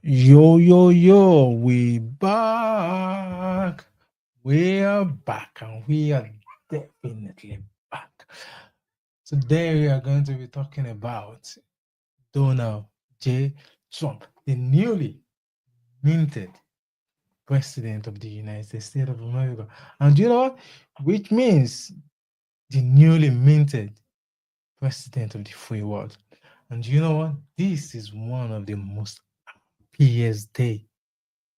Yo, we back. We are back and we are definitely back. Today we are going to be talking about Donald J. Trump, the newly minted president of the United States of America. And you know what? Which means the newly minted president of the free world. And you know what? This is one of the most happiest day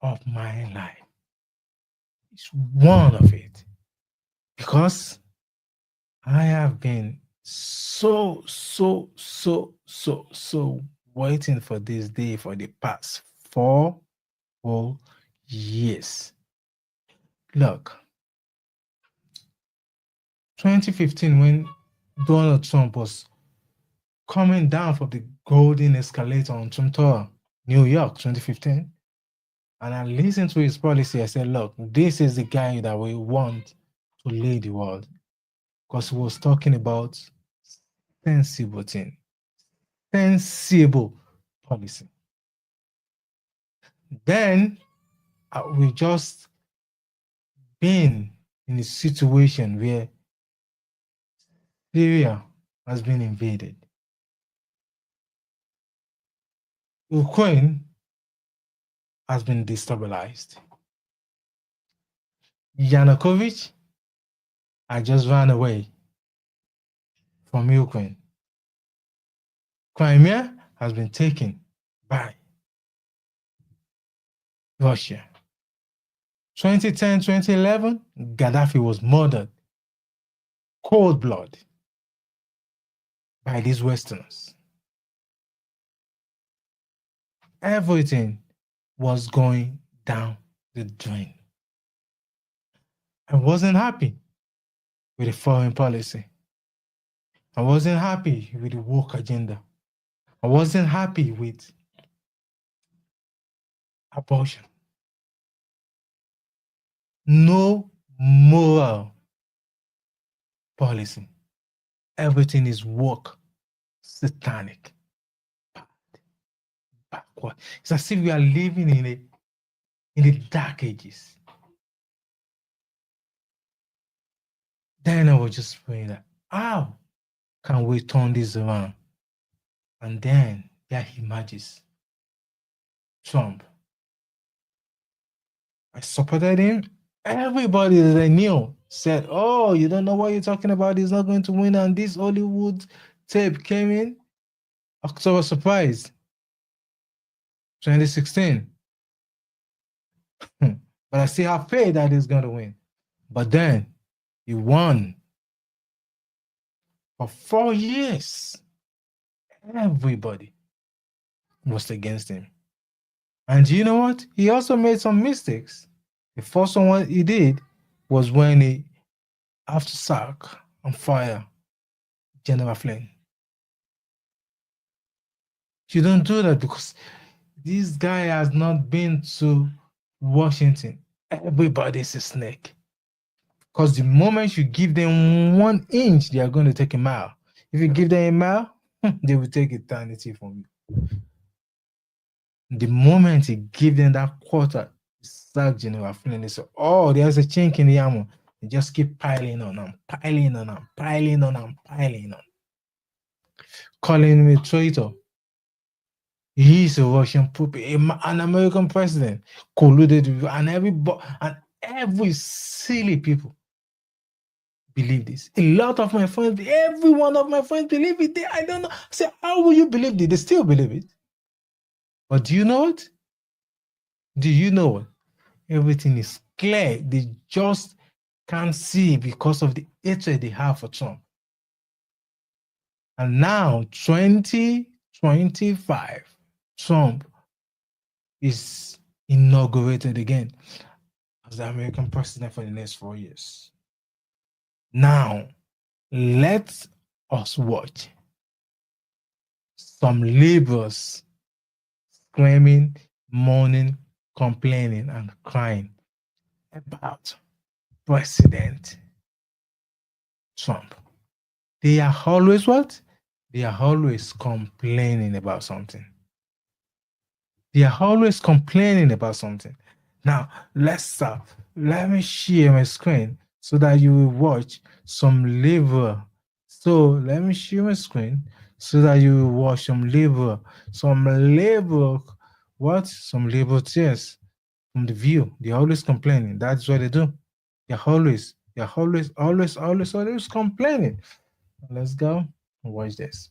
of my life. It's one of it because I have been so waiting for this day for the past 4 whole years. Look, 2015, when Donald Trump was coming down from the golden escalator on Trump Tower, New York, 2015, and I listened to his policy, I said, look, this is the guy that we want to lead the world. Because he was talking about sensible thing, sensible policy. Then we just been in a situation where Syria has been invaded. Ukraine has been destabilized. Yanukovych had just ran away from Ukraine. Crimea has been taken by Russia. 2010, 2011, Gaddafi was murdered cold blood by these Westerners. Everything was going down the drain. I wasn't happy with the foreign policy. I wasn't happy with the woke agenda. I wasn't happy with abortion. No moral policy. Everything is woke, satanic, bad, backward. It's as if we are living in the dark ages. Then I was just praying that, how can we turn this around? And then there emerges Trump. I supported him. Everybody that I knew said, oh, you don't know what you're talking about. He's not going to win. And this Hollywood tape came in. October surprise, 2016. But I still have faith that he's going to win. But then he won for 4 years. Everybody was against him. And you know what? He also made some mistakes. The first one he did was when he, after sack and fire General Flynn. You don't do that because this guy has not been to Washington. Everybody's a snake. Because the moment you give them 1 inch, they are going to take a mile. If you give them a mile, they will take eternity from you. The moment you give them that quarter, sack General Flynn, they say, oh, there's a chink in the armor. They just keep piling on and piling on and piling on and piling on. Calling me traitor. He's a Russian puppet, an American president colluded with, and every silly people believe this. A lot of my friends, every one of my friends believe it. I don't know. I say, how will you believe it? They still believe it. But do you know what? Do you know what? Everything is clear. They just can't see because of the hatred they have for Trump. And now, 2025, Trump is inaugurated again as the American president for the next 4 years. Now, let us watch some liberals screaming, moaning, complaining, and crying about President Trump. They are always what? They are always complaining about something. They are always complaining about something. Now, let me share my screen so that you will watch some labor. So let me share my screen so that you will watch some labor, what? Some labor tears from the view. They're always complaining. That's what they do. They're always complaining. Let's go and watch this.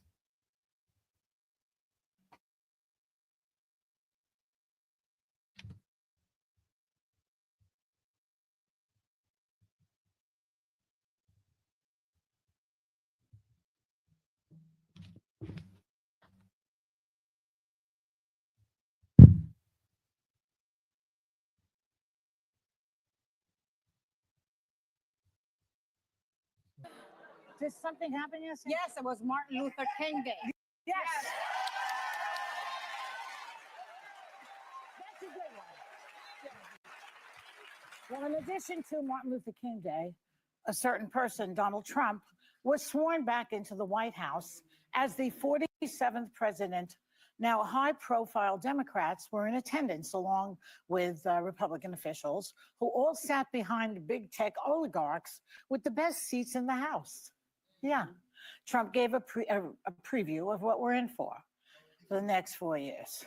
Did something happen yesterday? Yes, it was Martin Luther King Day. Yes. That's a good one. Well, in addition to Martin Luther King Day, a certain person, Donald Trump, was sworn back into the White House as the 47th president. Now, high-profile Democrats were in attendance along with Republican officials who all sat behind big tech oligarchs with the best seats in the House. Yeah. Trump gave a preview of what we're in for the next 4 years.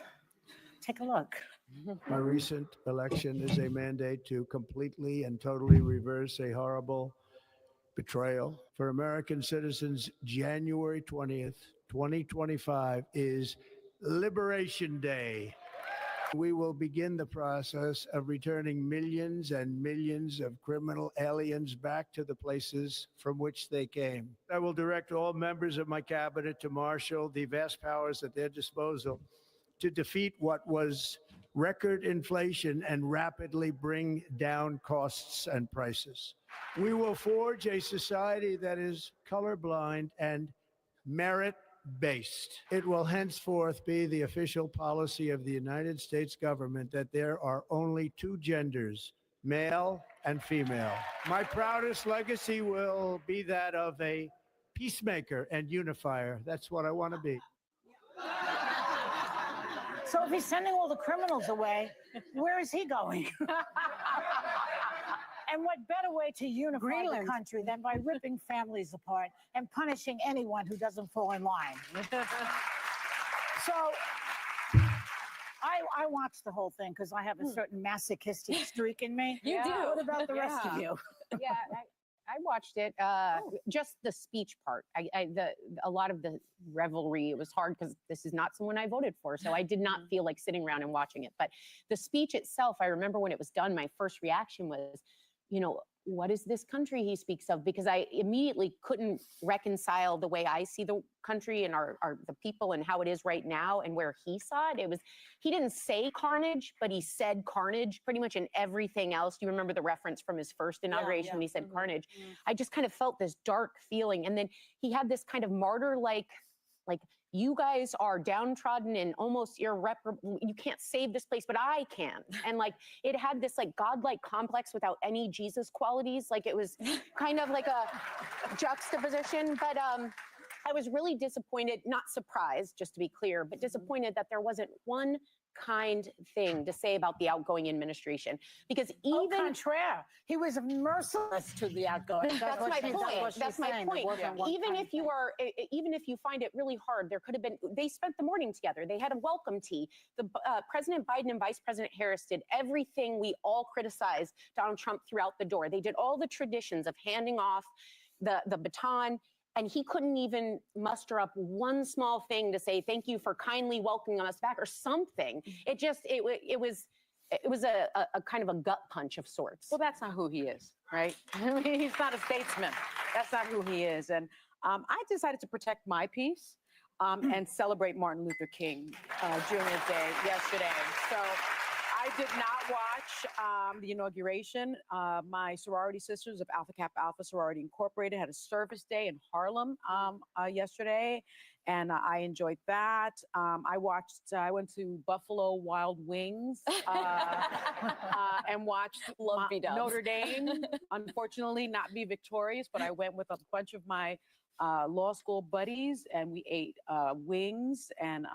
Take a look. My recent election is a mandate to completely and totally reverse a horrible betrayal. For American citizens, January 20th, 2025 is Liberation Day. We will begin the process of returning millions and millions of criminal aliens back to the places from which they came. I will direct all members of my cabinet to marshal the vast powers at their disposal to defeat what was record inflation and rapidly bring down costs and prices. We will forge a society that is colorblind and merit-based. It will henceforth be the official policy of the United States government that there are only two genders, male and female. My proudest legacy will be that of a peacemaker and unifier. That's what I want to be. So if he's sending all the criminals away, where is he going? And what better way to unify the country than by ripping families apart and punishing anyone who doesn't fall in line? So I watched the whole thing because I have a certain masochistic streak in me. You do. What about the rest of you? Yeah, I watched it. Just the speech part. A lot of the revelry. It was hard because this is not someone I voted for, so I did not feel like sitting around and watching it. But the speech itself, I remember when it was done, my first reaction was, what is this country he speaks of? Because I immediately couldn't reconcile the way I see the country and the people and how it is right now and where he saw it. He didn't say carnage, but he said carnage pretty much in everything else. Do you remember the reference from his first inauguration when he said carnage? I just kind of felt this dark feeling. And then he had this kind of martyr-like, you guys are downtrodden and almost irreparable. You can't save this place, but I can. And it had this godlike complex without any Jesus qualities. It was kind of like a juxtaposition. But I was really disappointed, not surprised, just to be clear, but disappointed that there wasn't one kind thing to say about the outgoing administration, because even au contraire, he was merciless to the outgoing. That's my point. Even if you find it really hard, there could have been. They spent the morning together. They had a welcome tea. The President Biden and Vice President Harris did everything we all criticized Donald Trump throughout the door. They did all the traditions of handing off the baton. And he couldn't even muster up one small thing to say, thank you for kindly welcoming us back or something. It was a kind of a gut punch of sorts. Well, that's not who he is, right? I mean, he's not a statesman. That's not who he is. And I decided to protect my peace and celebrate Martin Luther King Jr. Day yesterday. So I did not watch the inauguration. My sorority sisters of Alpha Kappa Alpha Sorority Incorporated had a service day in Harlem yesterday, and I enjoyed that. I went to Buffalo Wild Wings and watched Notre Dame, unfortunately not be victorious, but I went with a bunch of my law school buddies, and we ate wings and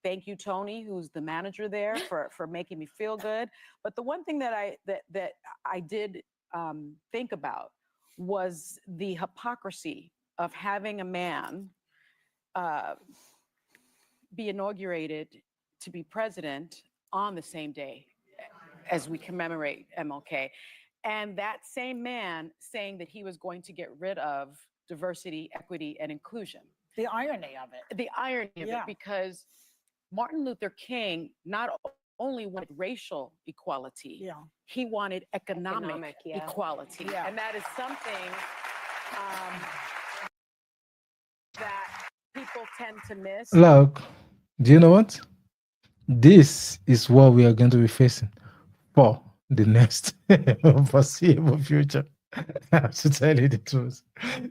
Thank you, Tony, who's the manager there, for making me feel good. But the one thing that I did think about was the hypocrisy of having a man be inaugurated to be president on the same day as we commemorate MLK. And that same man saying that he was going to get rid of diversity, equity, and inclusion. The irony of it. The irony of it, because Martin Luther King not only wanted racial equality, he wanted economic equality. And that is something that people tend to miss. Look, do you know what? This is what we are going to be facing for the next foreseeable future. I have to tell you the truth.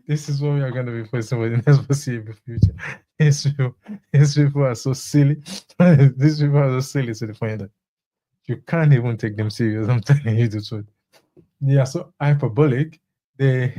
This is what we are going to be facing for the next foreseeable future. These people are so silly. These people are so silly to the point that you can't even take them serious. I'm telling you the truth. They are so hyperbolic. They